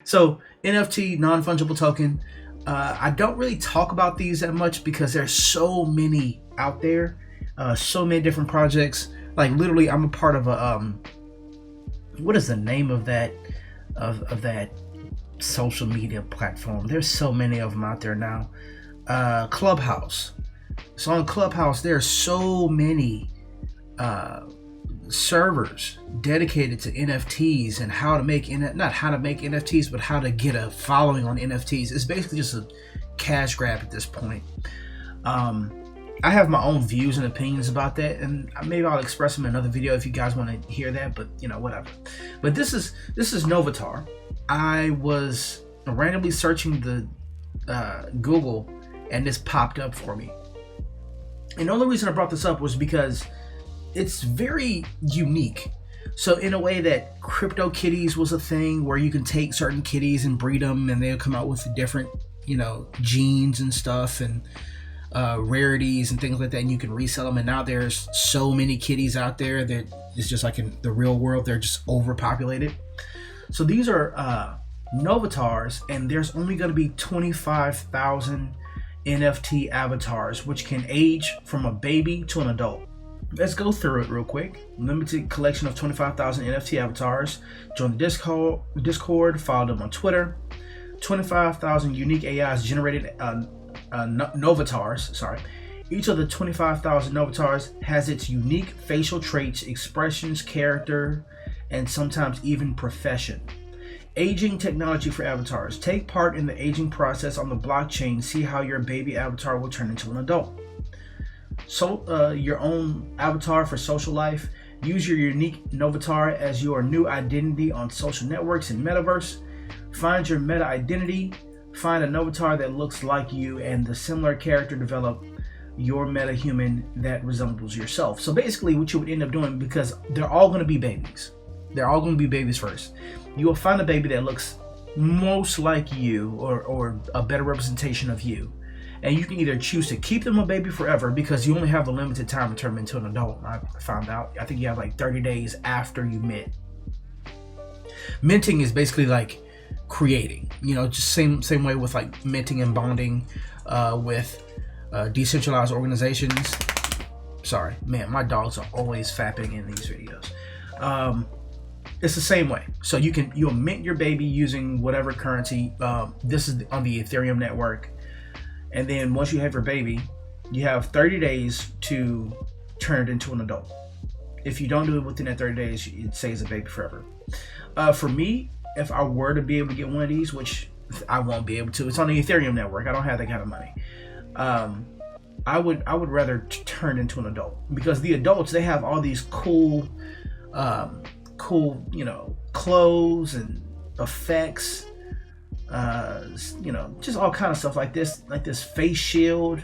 So NFT, non-fungible token. I don't really talk about these that much because there's so many out there, so many different projects. Like literally, I'm a part of a what is the name of that that social media platform? There's so many of them out there now. Clubhouse. So on Clubhouse, there's so many servers dedicated to NFTs and how to make not how to make NFTs, but how to get a following on NFTs. It's basically just a cash grab at this point. I have my own views and opinions about that, and maybe I'll express them in another video if you guys want to hear that. But whatever. But this is Novatar. I was randomly searching the Google, and this popped up for me. And the only reason I brought this up was because it's very unique. So in a way that crypto kitties was a thing where you can take certain kitties and breed them, and they'll come out with different, genes and stuff, and rarities and things like that, and you can resell them. And now there's so many kitties out there that it's just like in the real world, they're just overpopulated. So these are Novatars, and there's only going to be 25,000 NFT avatars, which can age from a baby to an adult. Let's go through it real quick. Limited collection of 25,000 NFT avatars. Join the Discord, follow them on Twitter. 25,000 unique AIs generated Novatars. Sorry. Each of the 25,000 Novatars has its unique facial traits, expressions, character, and sometimes even profession. Aging technology for avatars. Take part in the aging process on the blockchain. See how your baby avatar will turn into an adult. So, your own avatar for social life. Use your unique Novatar as your new identity on social networks and metaverse. Find your meta identity. Find a Novatar that looks like you, and the similar character develop your meta human that resembles yourself. So basically what you would end up doing, because they're all going to be babies. They're all going to be babies first. You will find a baby that looks most like you, or a better representation of you. And you can either choose to keep them a baby forever, because you only have a limited time to turn them into an adult. I found out. I think you have like 30 days after you mint. Minting is basically like creating, just same way with like minting and bonding with decentralized organizations. Sorry, man, my dogs are always fapping in these videos. It's the same way. So you'll mint your baby using whatever currency. This is on the Ethereum network. And then once you have your baby, you have 30 days to turn it into an adult. If you don't do it within that 30 days, it stays a baby forever. For me, if I were to be able to get one of these, which I won't be able to, it's on the Ethereum network. I don't have that kind of money. I would rather turn into an adult, because the adults, they have all these cool, clothes and effects. Just all kind of stuff like this face shield.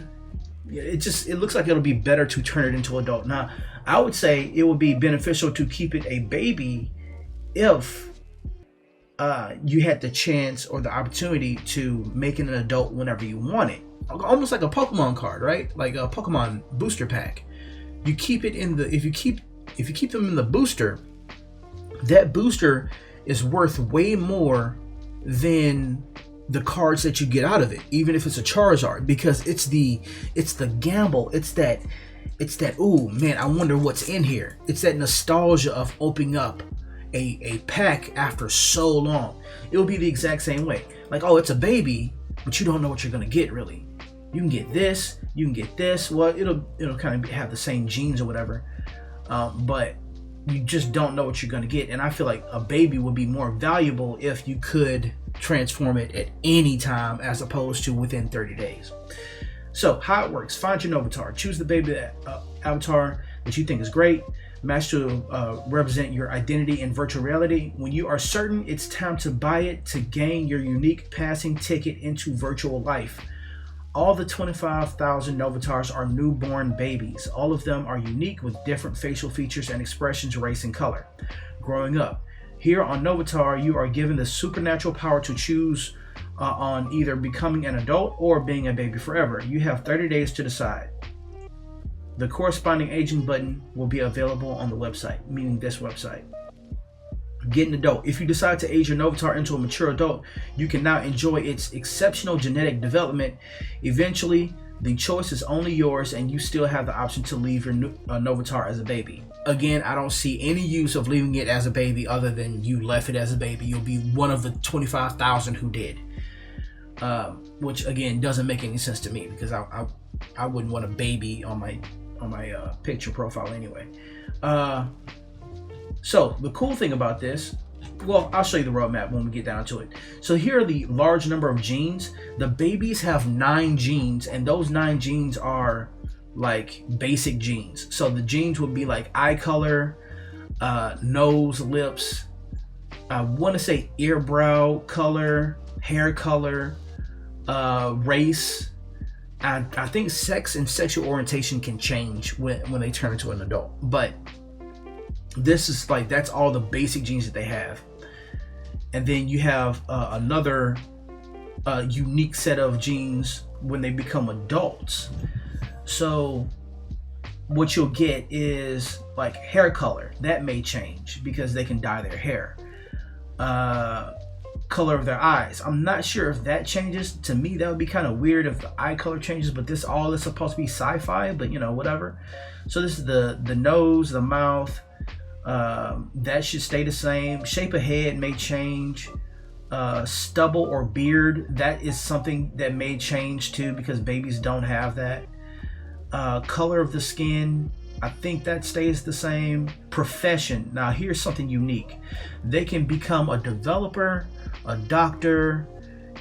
It looks like it'll be better to turn it into adult. Now, I would say it would be beneficial to keep it a baby if you had the chance or the opportunity to make it an adult whenever you want it. Almost like a Pokemon card, right? Like a Pokemon booster pack. You keep it in the if you keep them in the booster, that booster is worth way more than the cards that you get out of it, even if it's a Charizard, because it's the gamble. It's that ooh man, I wonder what's in here. It's that nostalgia of opening up a pack after so long. It'll be the exact same way. Like, oh, it's a baby, but you don't know what you're gonna get really. You can get this, you can get this. Well, it'll kind of have the same genes or whatever, but you just don't know what you're going to get. And I feel like a baby would be more valuable if you could transform it at any time, as opposed to within 30 days. So how it works: find your Novatar, choose the baby avatar that you think is great, match to represent your identity in virtual reality. When you are certain it's time to buy it to gain your unique passing ticket into virtual life. All the 25,000 Novatars are newborn babies. All of them are unique with different facial features and expressions, race, and color. Growing up, here on Novatar, you are given the supernatural power to choose on either becoming an adult or being a baby forever. You have 30 days to decide. The corresponding aging button will be available on the website, meaning this website. Get an adult. If you decide to age your Novatar into a mature adult, you can now enjoy its exceptional genetic development. Eventually, the choice is only yours, and you still have the option to leave your Novatar as a baby. Again, I don't see any use of leaving it as a baby other than you left it as a baby. You'll be one of the 25,000 who did. Which again doesn't make any sense to me, because I wouldn't want a baby on my picture profile anyway. So the cool thing about this, well, I'll show you the roadmap when we get down to it. So here are the large number of genes. The babies have 9 genes, and those 9 genes are like basic genes. So the genes would be like eye color, nose, lips, I want to say ear, brow color, hair color, race. I think sex and sexual orientation can change when they turn into an adult, but this is like, that's all the basic genes that they have. And then you have another unique set of genes when they become adults. So what you'll get is like hair color. That may change because they can dye their hair. Color of their eyes. I'm not sure if that changes. To me, that would be kind of weird if the eye color changes, but this all is supposed to be sci-fi, but you know, whatever. So this is the nose, the mouth. That should stay the same. Shape of head may change. Stubble or beard, that is something that may change too, because babies don't have that. Color of the skin, I think that stays the same. Profession, now here's something unique. They can become a developer, a doctor,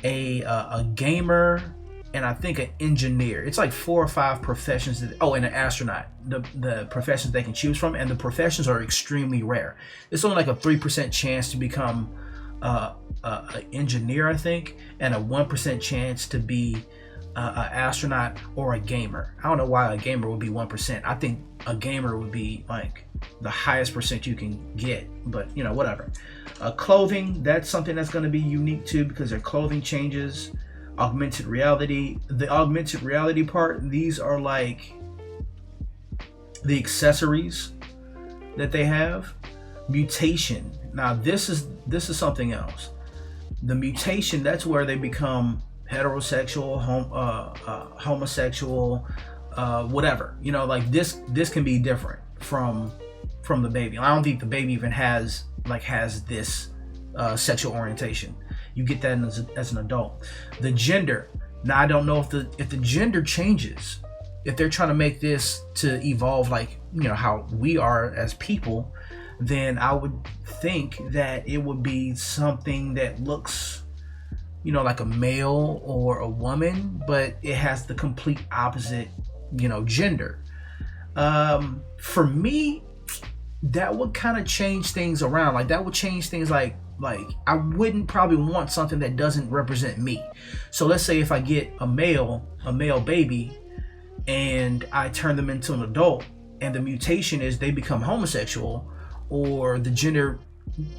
a gamer, and I think an engineer. It's like 4 or 5 professions that, oh, and an astronaut. The professions they can choose from, and the professions are extremely rare. It's only like a 3% chance to become an engineer, I think, and a 1% chance to be an astronaut or a gamer. I don't know why a gamer would be 1%. I think a gamer would be like the highest percent you can get, but you know, whatever. Clothing, that's something that's going to be unique too, because their clothing changes. Augmented reality, the augmented reality part, these are like the accessories that they have. Mutation, now this is something else. The mutation, that's where they become heterosexual, homosexual, whatever, you know, like this can be different from the baby. I don't think the baby even has this sexual orientation. You get that as an adult. The gender, now I don't know if the gender changes, if they're trying to make this to evolve like, you know, how we are as people, then I would think that it would be something that looks, you know, like a male or a woman, but it has the complete opposite, you know, gender. For me, that would kind of change things around. Like that would change things like I wouldn't probably want something that doesn't represent me. So let's say if I get a male baby and I turn them into an adult, and the mutation is they become homosexual, or the gender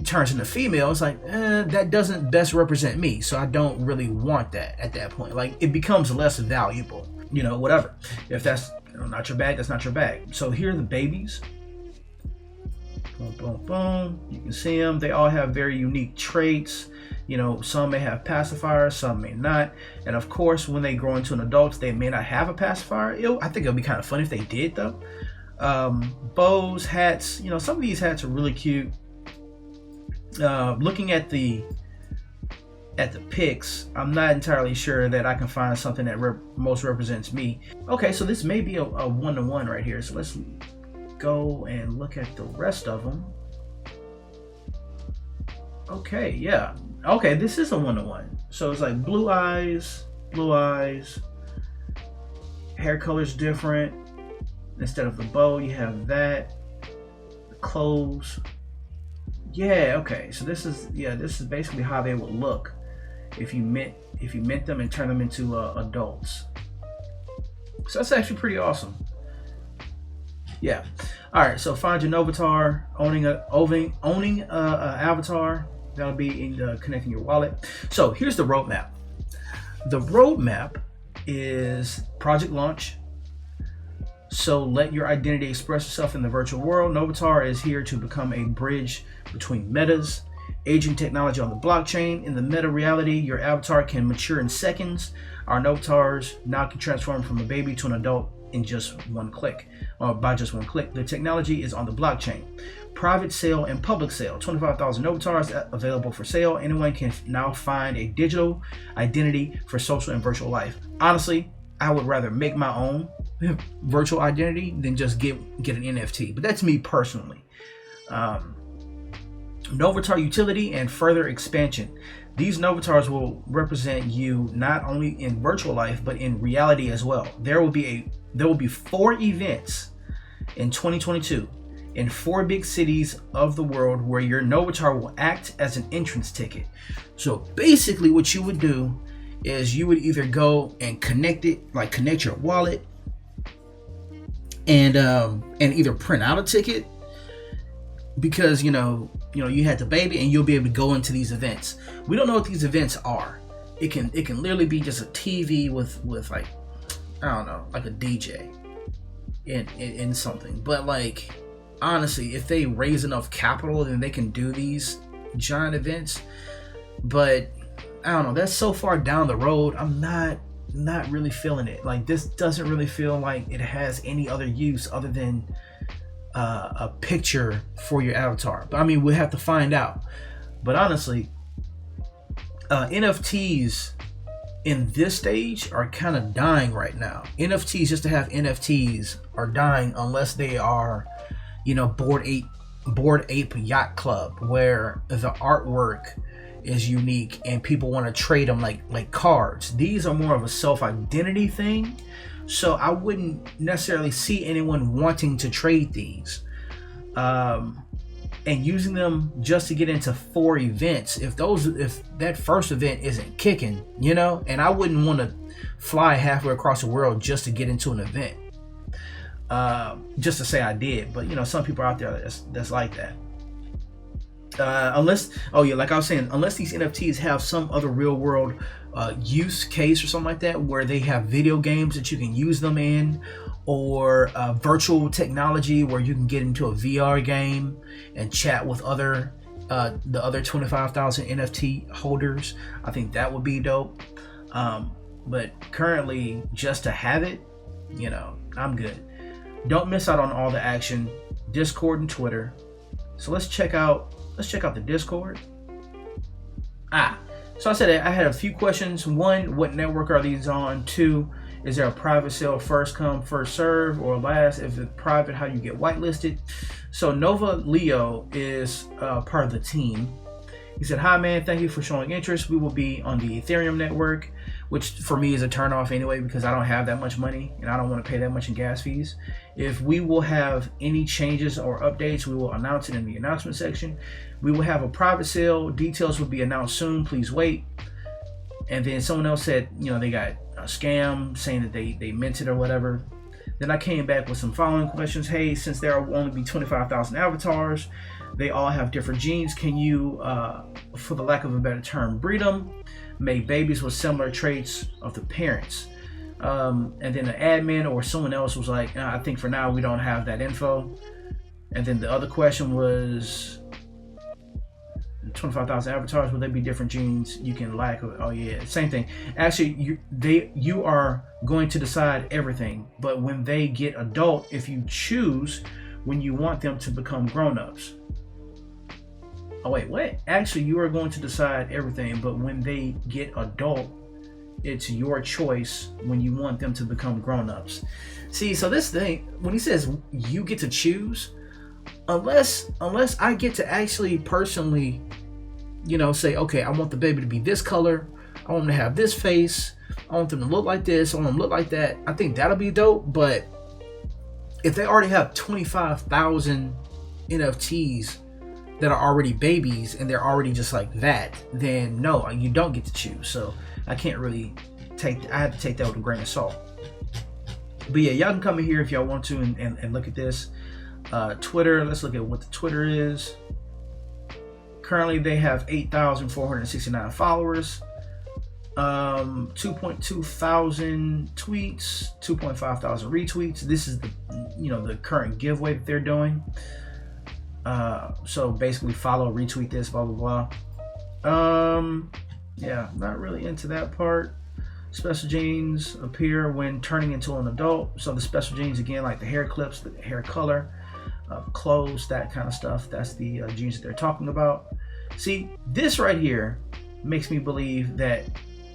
turns into female, it's like that doesn't best represent me, so I don't really want that at that point. Like it becomes less valuable, you know, whatever. If that's, you know, not your bag, that's not your bag. So here are the babies. Boom, boom, boom. You can see them. They all have very unique traits. You know, some may have pacifiers, some may not. And of course, when they grow into an adult, they may not have a pacifier. I think it'll be kind of funny if they did, though. Bows, hats. You know, some of these hats are really cute. Looking at the pics, I'm not entirely sure that I can find something that most represents me. Okay, so this may be a one-to-one right here. So let's go and look at the rest of them. Okay, yeah. Okay, this is a one-to-one. So it's like blue eyes, hair color's different. Instead of the bow, you have that. The clothes. Yeah, okay. So this is basically how they would look if you mint them and turn them into adults. So that's actually pretty awesome. Yeah. All right. So find your Novatar, owning a avatar. That'll be in connecting your wallet. So here's the roadmap. The roadmap is project launch. So let your identity express itself in the virtual world. Novatar is here to become a bridge between metas, aging technology on the blockchain. In the meta reality, your avatar can mature in seconds. Our Novatars now can transform from a baby to an adult in just one click, or by just one click. The technology is on the blockchain. Private sale and public sale. 25,000 Novatars available for sale. Anyone can now find a digital identity for social and virtual life. Honestly, I would rather make my own virtual identity than just get an NFT. But that's me personally. Novatar utility and further expansion. These Novatars will represent you not only in virtual life but in reality as well. There will be 4 events in 2022 in 4 big cities of the world where your Novatar will act as an entrance ticket. So basically what you would do is you would either go and connect your wallet and either print out a ticket, because you had the baby, and you'll be able to go into these events. We don't know what these events are. It can literally be just a TV with like, I don't know, like a DJ in something. But like, honestly, if they raise enough capital, then they can do these giant events. But I don't know, that's so far down the road. I'm not really feeling it. Like, this doesn't really feel like it has any other use other than a picture for your avatar. But I mean, we'll have to find out. But honestly, NFTs in this stage are kind of dying right now. NFTs, just to have NFTs, are dying unless they are, Bored Ape Yacht Club, where the artwork is unique and people want to trade them like cards. These are more of a self-identity thing. So I wouldn't necessarily see anyone wanting to trade these and using them just to get into 4 events. If that first event isn't kicking, and I wouldn't want to fly halfway across the world just to get into an event, just to say I did. But some people out there that's like that. Unless these NFTs have some other real world use case or something like that, where they have video games that you can use them in, or virtual technology where you can get into a VR game and chat with the other 25,000 NFT holders. I think that would be dope. But currently, just to have it, I'm good. Don't miss out on all the action. Discord and Twitter. So let's check out the Discord. So I said I had a few questions. 1, what network are these on? 2, is there a private sale, first come, first serve, or last? If it's private, how do you get whitelisted? So Nova Leo is part of the team. He said, "Hi man, thank you for showing interest. We will be on the Ethereum network," which for me is a turn off anyway, because I don't have that much money and I don't want to pay that much in gas fees. If we will have any changes or updates, we will announce it in the announcement section. We will have a private sale. Details will be announced soon. Please wait. And then someone else said, they got a scam saying that they meant it or whatever. Then I came back with some following questions. Hey, since there will only be 25,000 avatars, they all have different genes. Can you, for the lack of a better term, breed them? Make babies with similar traits of the parents? And then an admin or someone else was like, I think for now we don't have that info. And then the other question was, 25,000 avatars, will they be different genes you can lack? Oh yeah, same thing. Actually, you are going to decide everything, but when they get adult, if you choose when you want them to become grown-ups. Oh wait, what? Actually, you are going to decide everything, but when they get adult, it's your choice when you want them to become grown-ups. See, so this thing, when he says you get to choose, unless I get to actually personally, say, okay, I want the baby to be this color, I want them to have this face, I want them to look like this, I want them to look like that, I think that'll be dope. But if they already have 25,000 NFTs that are already babies and they're already just like that, then no, you don't get to choose. So I can't really I have to take that with a grain of salt. But yeah, y'all can come in here if y'all want to and look at this. Twitter, let's look at what the Twitter is. Currently they have 8,469 followers. 2.2 thousand tweets, 2.5 thousand retweets. This is the the current giveaway that they're doing. So basically follow, retweet this, blah blah blah. Yeah, not really into that part. Special genes appear when turning into an adult. So the special genes, again, like the hair clips, the hair color, clothes, that kind of stuff. That's the genes that they're talking about. See, this right here makes me believe that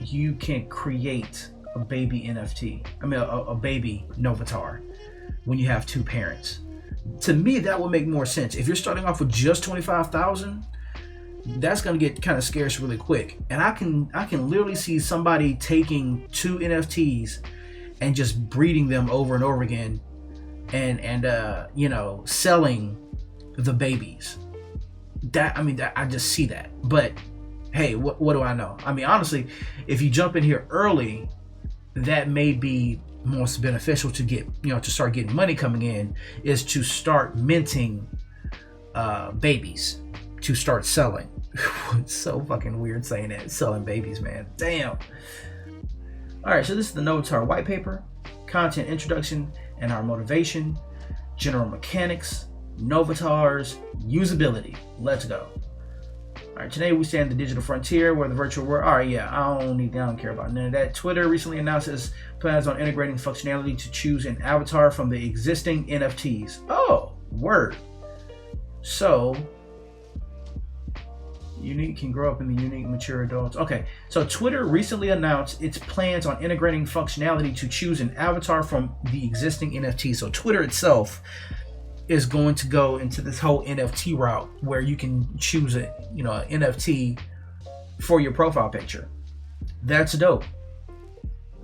you can create a baby NFT. I mean, a baby Novatar when you have two parents. To me, that would make more sense. If you're starting off with just 25,000, that's gonna get kind of scarce really quick. And I can literally see somebody taking two NFTs and just breeding them over and over again, and selling the babies. I just see that. But hey, what do I know? I mean, honestly, if you jump in here early, that may be most beneficial to get, to start getting money coming in, is to start minting babies to start selling. It's so fucking weird saying that, selling babies, man. Damn. All right, so this is the Novatar white paper, content introduction and our motivation, general mechanics, Novatar's usability. Let's go. All right, today we stand in the digital frontier where the virtual world. All right, yeah, I don't care about none of that. Twitter recently announced its plans on integrating functionality to choose an avatar from the existing NFTs. Oh, word. So, unique can grow up in the unique mature adults. Okay, so Twitter recently announced its plans on integrating functionality to choose an avatar from the existing NFT. So Twitter itself is going to go into this whole NFT route where you can choose an NFT for your profile picture. That's dope.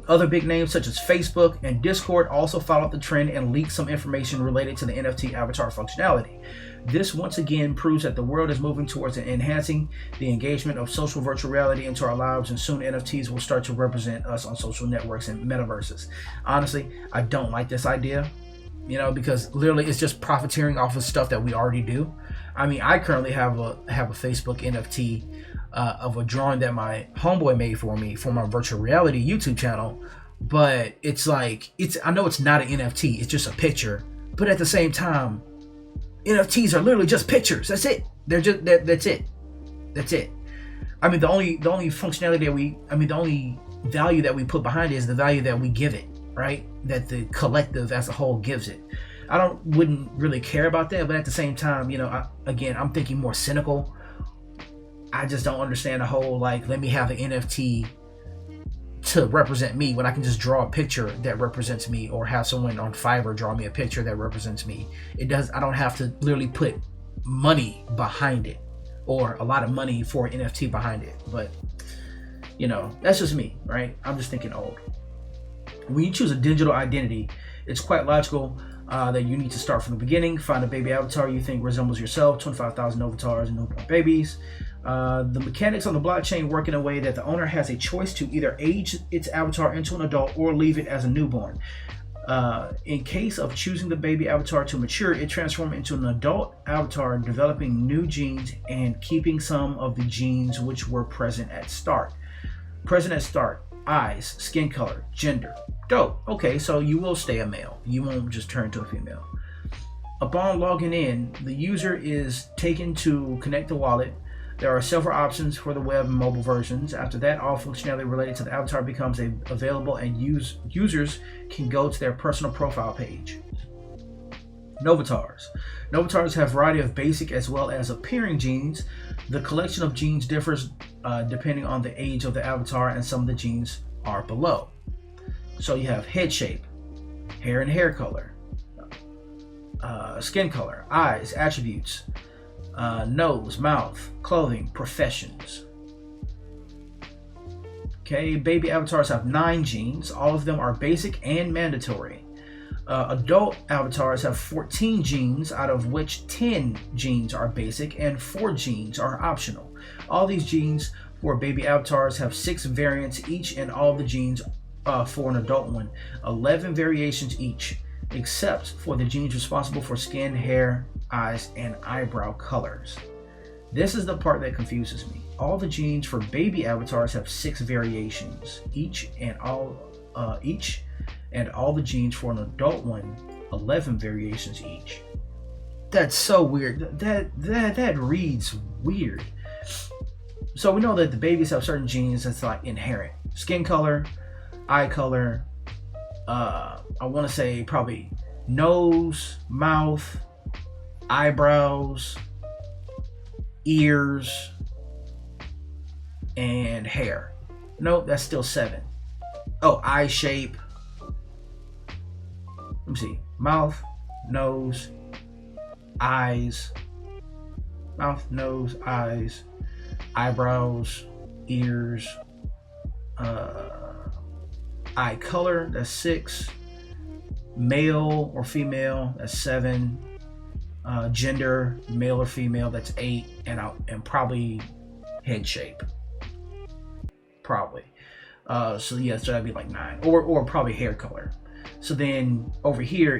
Other big names such as Facebook and Discord also followed the trend and leaked some information related to the NFT avatar functionality. This once again proves that the world is moving towards enhancing the engagement of social virtual reality into our lives, and soon NFTs will start to represent us on social networks and metaverses. Honestly, I don't like this idea, because literally it's just profiteering off of stuff that we already do. I mean, I currently have a Facebook NFT of a drawing that my homeboy made for me for my virtual reality YouTube channel, but I know it's not an NFT, it's just a picture, but at the same time, NFTs are literally just pictures. That's it. That's it. I mean, the only functionality the only value that we put behind it is the value that we give it, right? That the collective as a whole gives it. I wouldn't really care about that, but at the same time, I'm thinking more cynical. I just don't understand the whole, let me have an NFT to represent me when I can just draw a picture that represents me, or have someone on Fiverr draw me a picture that represents me. I don't have to literally put money behind it, or a lot of money for an NFT behind it. But that's just me, right? I'm just thinking old. When you choose a digital identity, it's quite logical that you need to start from the beginning. Find a baby avatar you think resembles yourself. 25,000 Novatars and newborn babies. The mechanics on the blockchain work in a way that the owner has a choice to either age its avatar into an adult or leave it as a newborn. In case of choosing the baby avatar to mature, it transforms into an adult avatar, developing new genes and keeping some of the genes which were present at start. Eyes, skin color, gender. Dope. Okay, so you will stay a male. You won't just turn to a female. Upon logging in, the user is taken to connect the wallet. There are several options for the web and mobile versions. After that, all functionality related to the avatar becomes available, and users can go to their personal profile page. Novatars. Novatars have a variety of basic as well as appearing genes. The collection of genes differs depending on the age of the avatar, and some of the genes are below. So you have head shape, hair and hair color, skin color, eyes, attributes, nose, mouth, clothing, professions. Okay, baby avatars have 9 genes. All of them are basic and mandatory. Adult avatars have 14 genes, out of which 10 genes are basic and 4 genes are optional. All these genes for baby avatars have 6 variants each, and all the genes for an adult one, 11 variations each, except for the genes responsible for skin, hair, eyes, and eyebrow colors. This is the part that confuses me. All the genes for baby avatars have 6 variations, each, and all the genes for an adult one, 11 variations each. That's so weird. That reads weird. So we know that the babies have certain genes that's like inherent. Skin color, eye color, I want to say probably nose, mouth, eyebrows, ears, and hair. Nope, that's still 7. Oh, eye shape. Let me see. Mouth, nose, eyes. Mouth, nose, eyes, eyebrows, ears, eye color, that's 6. Male or female, that's 7. Gender, male or female, that's 8. And probably head shape. Probably. So that'd be like 9. Or probably hair color. So then over here,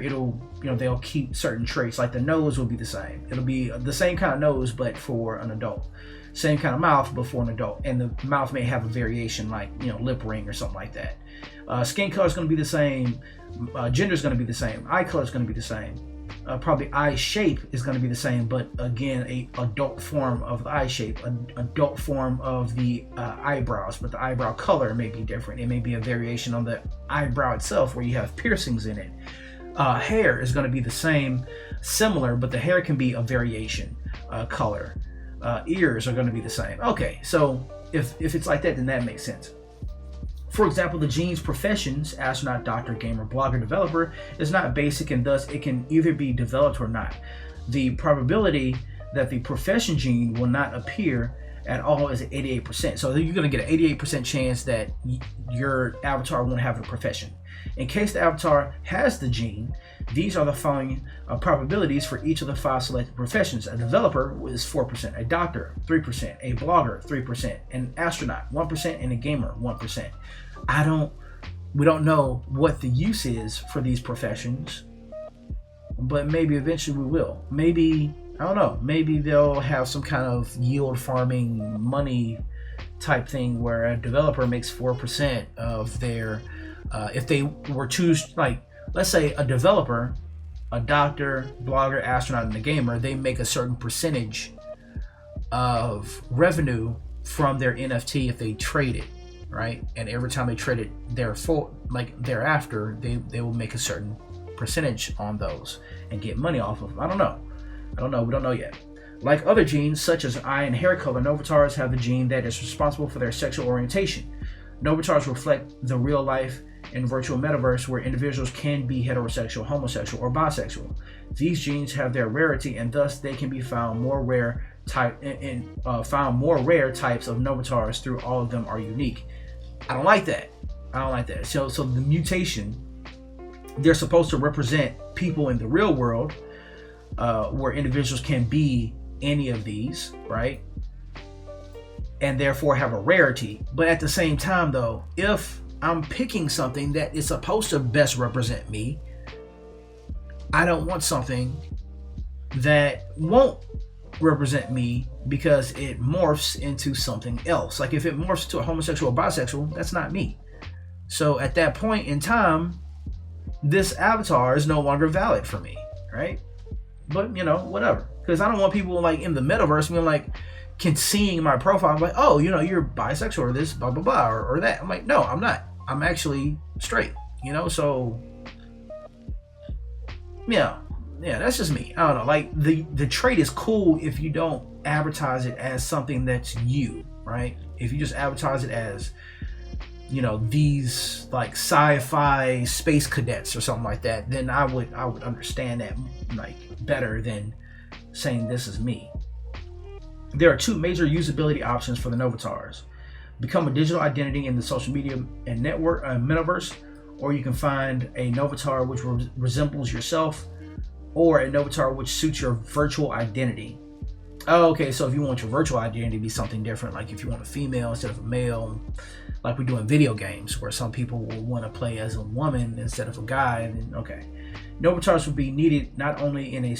they'll keep certain traits, like the nose will be the same. It'll be the same kind of nose, but for an adult. Same kind of mouth, but for an adult. And the mouth may have a variation, like, lip ring or something like that. Skin color is going to be the same. Gender is going to be the same. Eye color is going to be the same. Probably eye shape is going to be the same, but again, a adult form of the eye shape, an adult form of the eyebrows, but the eyebrow color may be different. It may be a variation on the eyebrow itself where you have piercings in it. Hair is going to be the same, similar, but the hair can be a variation color. Ears are going to be the same. Okay, so if it's like that, then that makes sense. For example, the gene's professions, astronaut, doctor, gamer, blogger, developer, is not basic, and thus it can either be developed or not. The probability that the profession gene will not appear at all is 88%. So you're going to get an 88% chance that your avatar won't have a profession. In case the avatar has the gene, these are the following probabilities for each of the 5 selected professions. A developer is 4%, a doctor 3%, a blogger 3%, an astronaut 1%, and a gamer 1%. We don't know what the use is for these professions, but maybe eventually we will. Maybe, I don't know, maybe they'll have some kind of yield farming money type thing where a developer makes 4% of their, if they were choose, like, let's say a developer, a doctor, blogger, astronaut, and a gamer, they make a certain percentage of revenue from their NFT if they trade it, right? And every time they trade it, thereafter, they will make a certain percentage on those and get money off of them. I don't know. We don't know yet. Like other genes, such as eye and hair color, Novatars have the gene that is responsible for their sexual orientation. Novatars reflect the real life and virtual metaverse where individuals can be heterosexual, homosexual, or bisexual. These genes have their rarity, and thus they can be found more rare types of Novatars. Through all of them are unique. I don't like that. So the mutation, they're supposed to represent people in the real world, where individuals can be any of these, right? And therefore have a rarity. But at the same time, though, if I'm picking something that is supposed to best represent me, I don't want something that won't represent me because it morphs into something else. Like if it morphs to a homosexual or bisexual, that's not me. So at that point in time, this avatar is no longer valid for me, right? But whatever, because I don't want people like in the metaverse being like seeing my profile. I'm like, oh, you're bisexual or this, blah blah blah, or that. I'm like, no, I'm not. I'm actually straight. So yeah, that's just me. I don't know. Like the trait is cool if you don't advertise it as something that's you, right? If you just advertise it as, these like sci-fi space cadets or something like that, then I would understand that like better than saying this is me. There are 2 major usability options for the Novatars. Become a digital identity in the social media and network metaverse, or you can find a Novatar which resembles yourself, or a Novatar which suits your virtual identity. Oh, okay, so if you want your virtual identity to be something different, like if you want a female instead of a male, like we do in video games, where some people will want to play as a woman instead of a guy, then okay. Novatars would be needed not only in a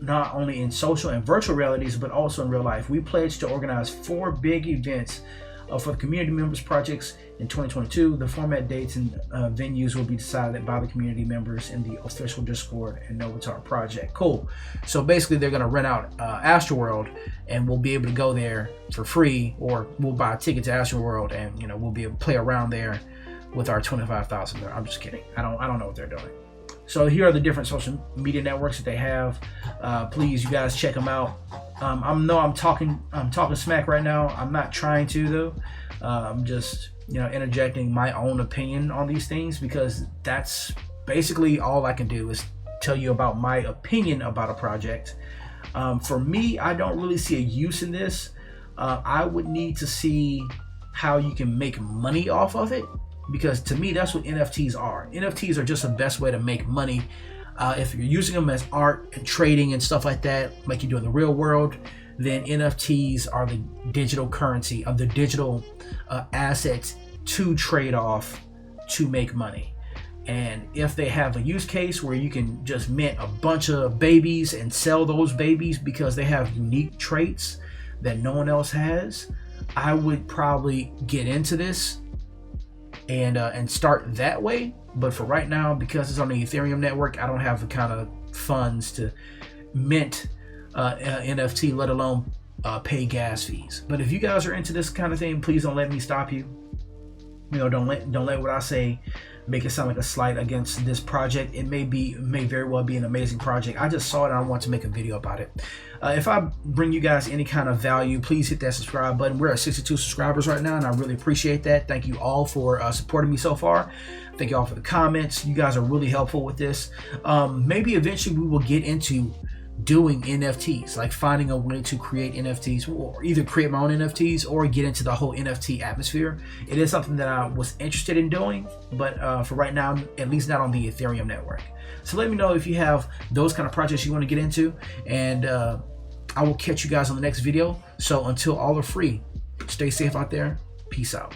not only in social and virtual realities, but also in real life. We pledge to organize 4 big events for the community members projects in 2022. The format, dates, and venues will be decided by the community members in the official Discord and Novatar project. Cool. So basically they're going to rent out Astroworld, and we'll be able to go there for free, or we'll buy a ticket to Astroworld, and we'll be able to play around there with our 25,000. I'm just kidding. I don't know what they're doing. So here are the different social media networks that they have. Please, you guys, check them out. I'm talking smack right now. I'm not trying to though. I'm just interjecting my own opinion on these things, because that's basically all I can do is tell you about my opinion about a project. For me, I don't really see a use in this. I would need to see how you can make money off of it, because to me, that's what NFTs are. NFTs are just the best way to make money. If you're using them as art and trading and stuff like that, like you do in the real world, then NFTs are the digital currency of the digital assets to trade off to make money. And if they have a use case where you can just mint a bunch of babies and sell those babies because they have unique traits that no one else has, I would probably get into this and start that way. But for right now, because it's on the Ethereum network, I don't have the kind of funds to mint NFT, let alone pay gas fees. But if you guys are into this kind of thing, please don't let me stop you. Don't let what I say make it sound like a slight against this project. It may very well be an amazing project. I just saw it and I want to make a video about it. If I bring you guys any kind of value, please hit that subscribe button. We're at 62 subscribers right now, and I really appreciate that. Thank you all for supporting me so far. Thank you all for the comments. You guys are really helpful with this. Maybe eventually we will get into doing NFTs, like finding a way to create NFTs, or either create my own NFTs or get into the whole NFT atmosphere. It is something that I was interested in doing, but for right now, at least not on the Ethereum network. So let me know if you have those kind of projects you want to get into, and I will catch you guys on the next video. So until all are free, stay safe out there. Peace out.